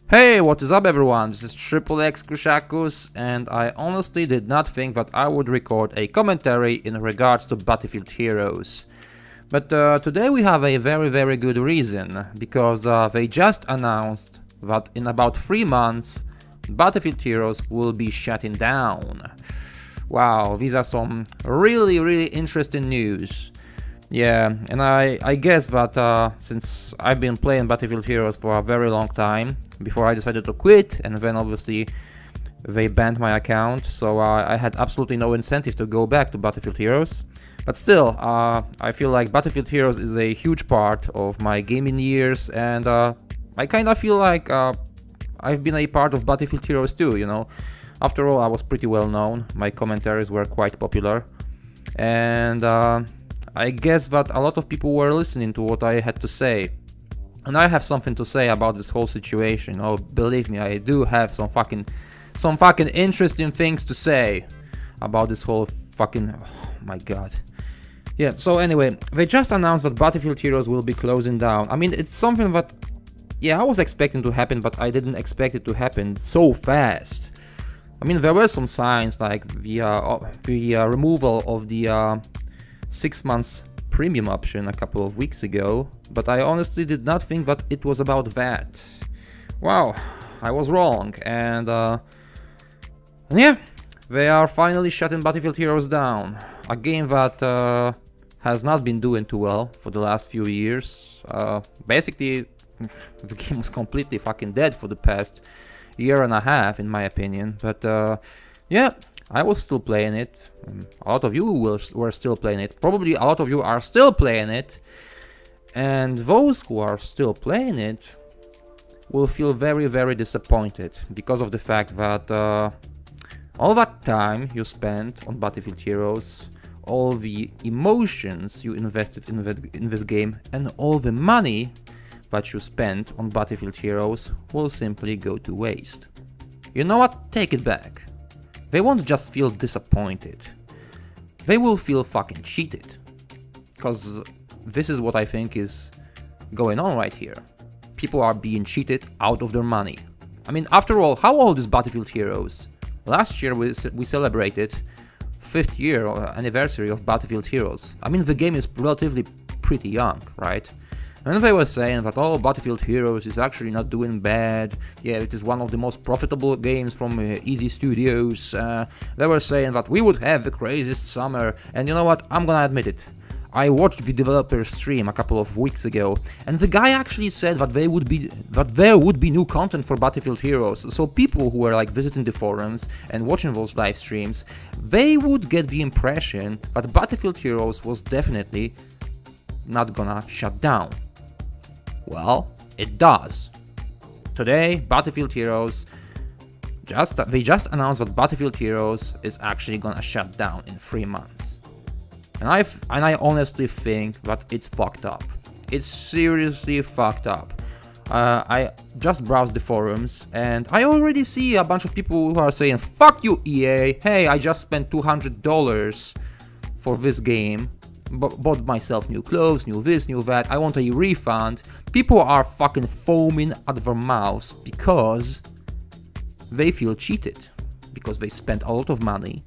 Hey, what is up everyone, this is Triple X Kushakus, and I honestly did not think that I would record a commentary in regards to Battlefield Heroes. But today we have a very good reason, because they just announced that in about 3 months Battlefield Heroes will be shutting down. Wow, these are some really interesting news. Yeah, and I guess that since I've been playing Battlefield Heroes for a very long time, before I decided to quit, and then obviously they banned my account, so I had absolutely no incentive to go back to Battlefield Heroes. But still, I feel like Battlefield Heroes is a huge part of my gaming years, and I kinda feel like I've been a part of Battlefield Heroes too, you know. After all, I was pretty well known, my commentaries were quite popular, and I guess that a lot of people were listening to what I had to say. And I have something to say about this whole situation. Oh, believe me, I do have some fucking interesting things to say about this whole fucking... oh my god. Yeah, so anyway, they just announced that Battlefield Heroes will be closing down. I mean, it's something that, yeah, I was expecting to happen, but I didn't expect it to happen so fast. I mean, there were some signs like the removal of the 6 months premium option a couple of weeks ago, but I honestly did not think that it was about that. Wow, I was wrong, and yeah, they are finally shutting Battlefield Heroes down, a game that has not been doing too well for the last few years. Basically, the game was completely fucking dead for the past year and a half, in my opinion, but yeah, I was still playing it. A lot of you were still playing it. Probably a lot of you are still playing it. And those who are still playing it will feel very disappointed because of the fact that all that time you spent on Battlefield Heroes, all the emotions you invested in this game, and all the money that you spent on Battlefield Heroes will simply go to waste. You know what? Take it back. They won't just feel disappointed, they will feel fucking cheated. Cause this is what I think is going on right here. People are being cheated out of their money. I mean, after all, how old is Battlefield Heroes? Last year we celebrated 5th year anniversary of Battlefield Heroes. I mean, the game is relatively pretty young, right? And they were saying that, oh, Battlefield Heroes is actually not doing bad. Yeah, it is one of the most profitable games from Easy Studios. They were saying that we would have the craziest summer. And you know what? I'm gonna admit it. I watched the developer's stream a couple of weeks ago, and the guy actually said that there would be new content for Battlefield Heroes. So people who were like visiting the forums and watching those live streams, they would get the impression that Battlefield Heroes was definitely not gonna shut down. Well, it does. Today, Battlefield Heroes they just announced that Battlefield Heroes is actually gonna shut down in 3 months. And I honestly think that it's fucked up. It's seriously fucked up. I just browsed the forums and I already see a bunch of people who are saying, fuck you EA, hey, I just spent $200 for this game. Bought myself new clothes, new this, new that, I want a refund. People are fucking foaming at their mouths because they feel cheated, because they spent a lot of money,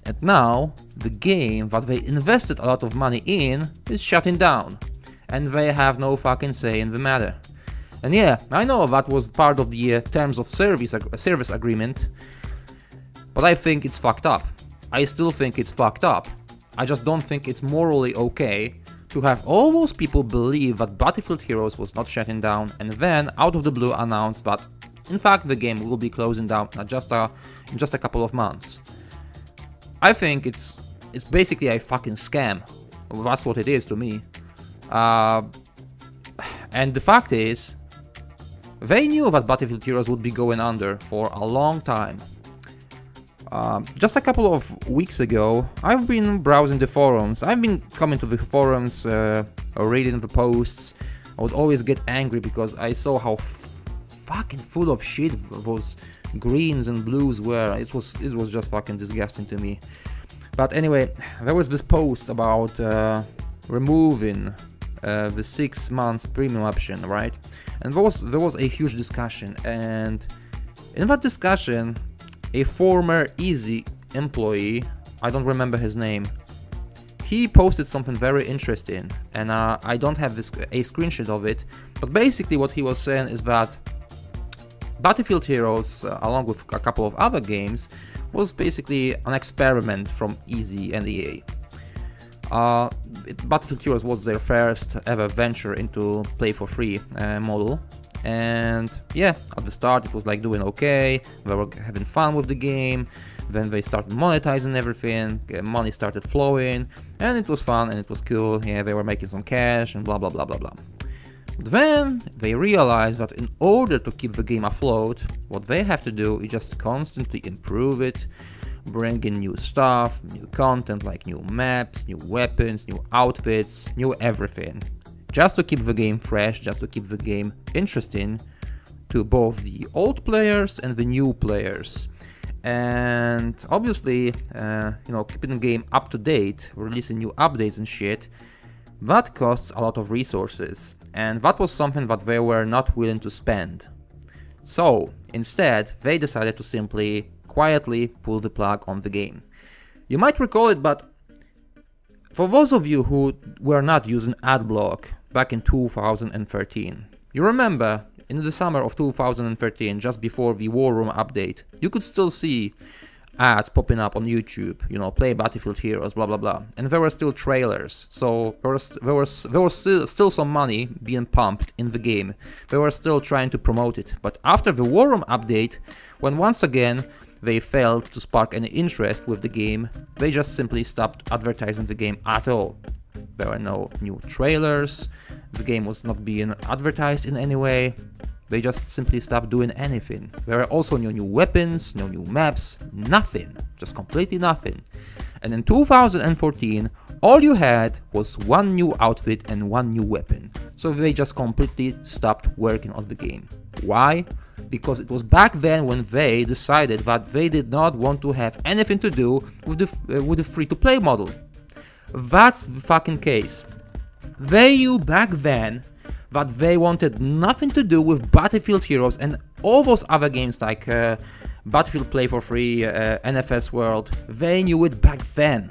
and now the game that they invested a lot of money in is shutting down, and they have no fucking say in the matter. And yeah, I know that was part of the terms of service agreement, but I think it's fucked up. I still think it's fucked up. I just don't think it's morally okay to have all those people believe that Battlefield Heroes was not shutting down and then out of the blue announce that in fact the game will be closing down in just a couple of months. I think it's basically a fucking scam. That's what it is to me. And the fact is, they knew that Battlefield Heroes would be going under for a long time. Just a couple of weeks ago, I've been browsing the forums. I've been coming to the forums, reading the posts. I would always get angry because I saw how fucking full of shit those greens and blues were. It was just fucking disgusting to me. But anyway, there was this post about removing the 6 months premium option, right? And there was a huge discussion, and in that discussion, a former Easy employee, I don't remember his name, he posted something very interesting, and I don't have a screenshot of it, but basically what he was saying is that Battlefield Heroes, along with a couple of other games, was basically an experiment from Easy and EA. Battlefield Heroes was their first ever venture into play for free model, and yeah, at the start it was like doing okay, they were having fun with the game, then they started monetizing everything, money started flowing, and it was fun and it was cool, yeah, they were making some cash and blah blah blah blah blah. But then they realized that in order to keep the game afloat, what they have to do is just constantly improve it, bring in new stuff, new content like new maps, new weapons, new outfits, new everything. Just to keep the game fresh, just to keep the game interesting to both the old players and the new players. And obviously, keeping the game up to date, releasing new updates and shit, that costs a lot of resources. And that was something that they were not willing to spend. So, instead, they decided to simply quietly pull the plug on the game. You might recall it, but for those of you who were not using Adblock back in 2013, you remember in the summer of 2013, just before the War Room update, you could still see ads popping up on YouTube, play Battlefield Heroes, blah blah blah, and there were still trailers, so there was still some money being pumped in the game. They were still trying to promote it, but after the War Room update, when once again they failed to spark any interest with the game, they just simply stopped advertising the game at all. There were no new trailers, the game was not being advertised in any way. They just simply stopped doing anything. There were also no new weapons, no new maps, nothing, just completely nothing. And in 2014, all you had was one new outfit and one new weapon. So they just completely stopped working on the game. Why? Because it was back then when they decided that they did not want to have anything to do with the free-to-play model. That's the fucking case. They knew back then that they wanted nothing to do with Battlefield Heroes and all those other games like Battlefield Play for Free, NFS World. They knew it back then.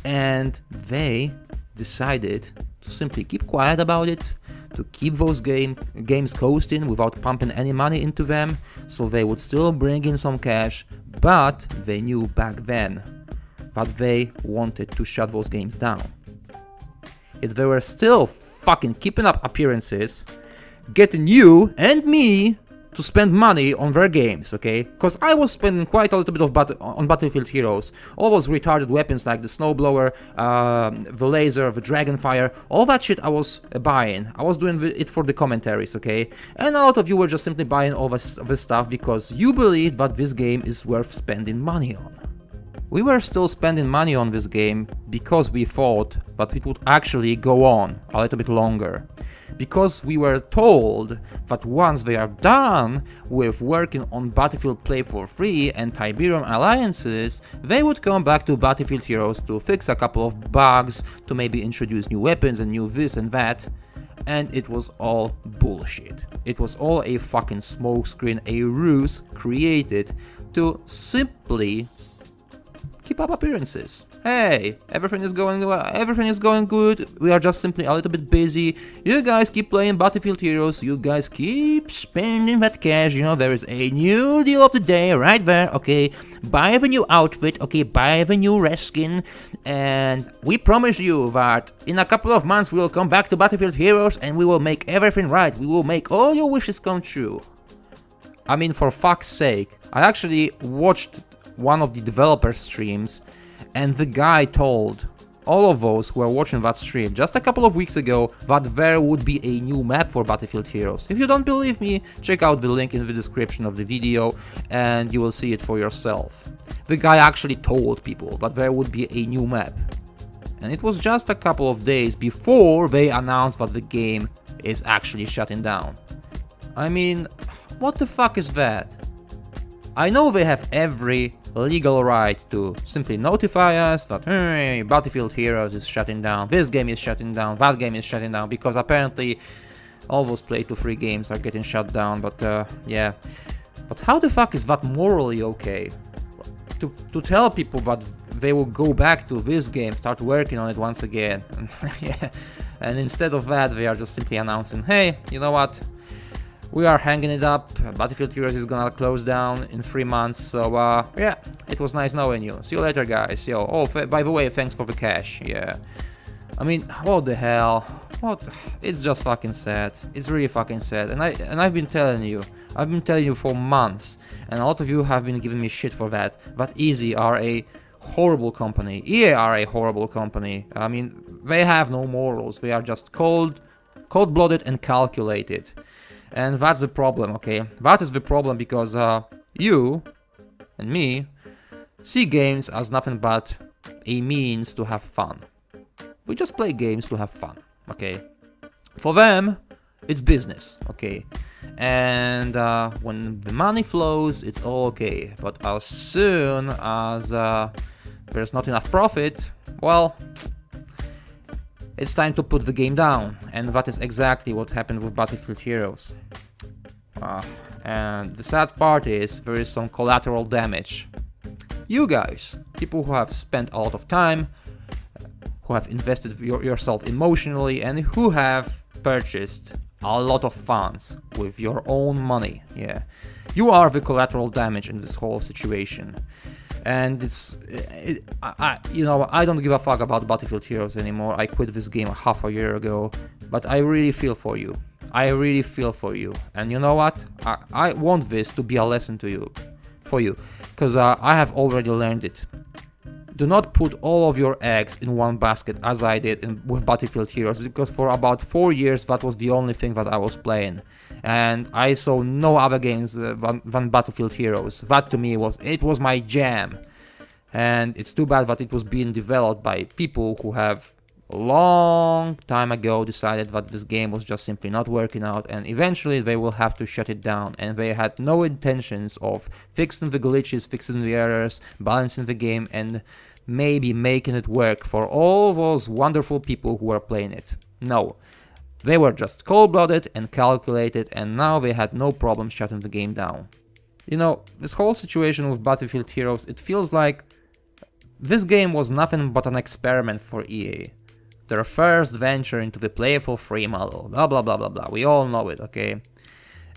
And they decided to simply keep quiet about it, to keep those games coasting without pumping any money into them, so they would still bring in some cash, but they knew back then that they wanted to shut those games down. Yet they were still fucking keeping up appearances, getting you and me to spend money on their games, okay? Because I was spending quite a little bit on Battlefield Heroes. All those retarded weapons like the snowblower, the laser, the dragonfire, all that shit I was buying. I was doing it for the commentaries, okay? And a lot of you were just simply buying all this stuff because you believed that this game is worth spending money on. We were still spending money on this game because we thought that it would actually go on a little bit longer. Because we were told that once they are done with working on Battlefield Play for Free and Tiberium Alliances, they would come back to Battlefield Heroes to fix a couple of bugs, to maybe introduce new weapons and new this and that. And it was all bullshit. It was all a fucking smokescreen, a ruse created to simply keep up appearances. Hey, everything is going well, everything is going good, we are just simply a little bit busy, you guys keep playing Battlefield Heroes, you guys keep spending that cash, there is a new deal of the day right there, okay, buy the new outfit, okay, buy the new reskin, and we promise you that in a couple of months we will come back to Battlefield Heroes and we will make everything right, we will make all your wishes come true. I mean, for fuck's sake, I actually watched one of the developers' streams, and the guy told all of those who were watching that stream just a couple of weeks ago that there would be a new map for Battlefield Heroes. If you don't believe me, check out the link in the description of the video and you will see it for yourself. The guy actually told people that there would be a new map. And it was just a couple of days before they announced that the game is actually shutting down. I mean, what the fuck is that? I know they have every legal right to simply notify us that hey, Battlefield Heroes is shutting down, this game is shutting down, that game is shutting down, because apparently all those play to free games are getting shut down. But yeah, but how the fuck is that morally okay? To tell people that they will go back to this game, start working on it once again, yeah. And instead of that they are just simply announcing, hey, you know what, we are hanging it up, Battlefield Heroes is gonna close down in 3 months, so yeah, it was nice knowing you, see you later guys, yo, oh, by the way, thanks for the cash, yeah. I mean, what the hell, what, it's just fucking sad, it's really fucking sad, and I've been telling you for months, and a lot of you have been giving me shit for that Easy are a horrible company, EA are a horrible company. I mean, they have no morals, they are just cold-blooded and calculated. And that's the problem, okay? That is the problem, because you and me see games as nothing but a means to have fun. We just play games to have fun, okay? For them, it's business, okay? And when the money flows, it's all okay. But as soon as there's not enough profit, well, it's time to put the game down. And that is exactly what happened with Battlefield Heroes. And the sad part is there is some collateral damage. You guys, people who have spent a lot of time, who have invested yourself emotionally, and who have purchased a lot of funds with your own money, yeah, you are the collateral damage in this whole situation. And you know, I don't give a fuck about Battlefield Heroes anymore. I quit this game half a year ago, but I really feel for you. I really feel for you. And you know what? I want this to be a lesson to you, because I have already learned it. Do not put all of your eggs in one basket, as I did with Battlefield Heroes, because for about 4 years that was the only thing that I was playing, and I saw no other games than Battlefield Heroes. That to me was my jam, and it's too bad that it was being developed by people who have a long time ago decided that this game was just simply not working out, and eventually they will have to shut it down, and they had no intentions of fixing the glitches, fixing the errors, balancing the game, and maybe making it work for all those wonderful people who were playing it. No, they were just cold-blooded and calculated, and now they had no problem shutting the game down. You know, this whole situation with Battlefield Heroes, it feels like this game was nothing but an experiment for EA. Their first venture into the play for free model, blah blah blah blah blah, we all know it, okay?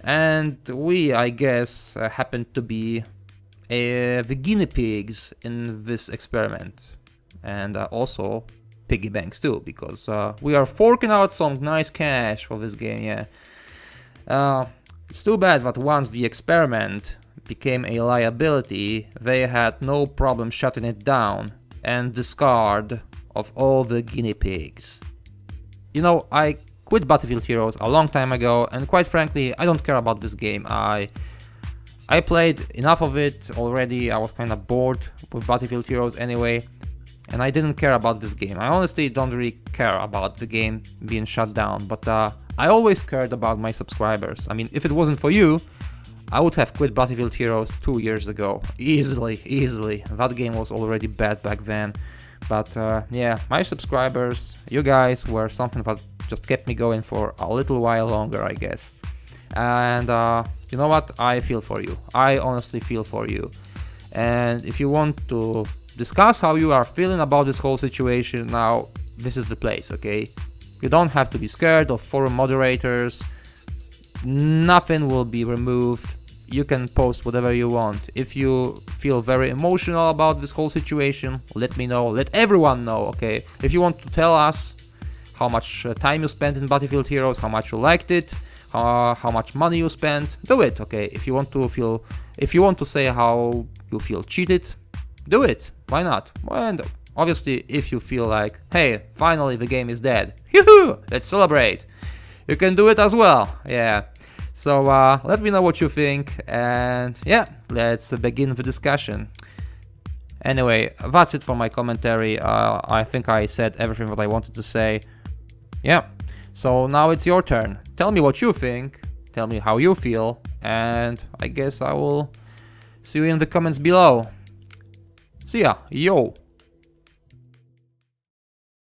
And we, I guess, happened to be the guinea pigs in this experiment, and also piggy banks too, because we are forking out some nice cash for this game, yeah. It's too bad that once the experiment became a liability, they had no problem shutting it down and discard of all the guinea pigs. You know, I quit Battlefield Heroes a long time ago, and quite frankly, I don't care about this game. I played enough of it already. I was kind of bored with Battlefield Heroes anyway, and I didn't care about this game. I honestly don't really care about the game being shut down, but I always cared about my subscribers. I mean, if it wasn't for you, I would have quit Battlefield Heroes 2 years ago. Easily. That game was already bad back then. But yeah, my subscribers, you guys, were something that just kept me going for a little while longer, I guess. And you know what? I feel for you. I honestly feel for you. And if you want to discuss how you are feeling about this whole situation now, this is the place, okay? You don't have to be scared of forum moderators. Nothing will be removed. You can post whatever you want. If you feel very emotional about this whole situation, let me know, let everyone know, okay? If you want to tell us how much time you spent in Battlefield Heroes, how much you liked it, how much money you spent, do it, okay? If you want to say how you feel cheated, do it. Why not? And obviously, if you feel like, hey, finally the game is dead, yoo-hoo, let's celebrate, you can do it as well, yeah. So let me know what you think, and yeah, let's begin the discussion. Anyway, that's it for my commentary. I think I said everything that I wanted to say. Yeah, so now it's your turn. Tell me what you think, tell me how you feel, and I guess I will see you in the comments below. See ya, yo!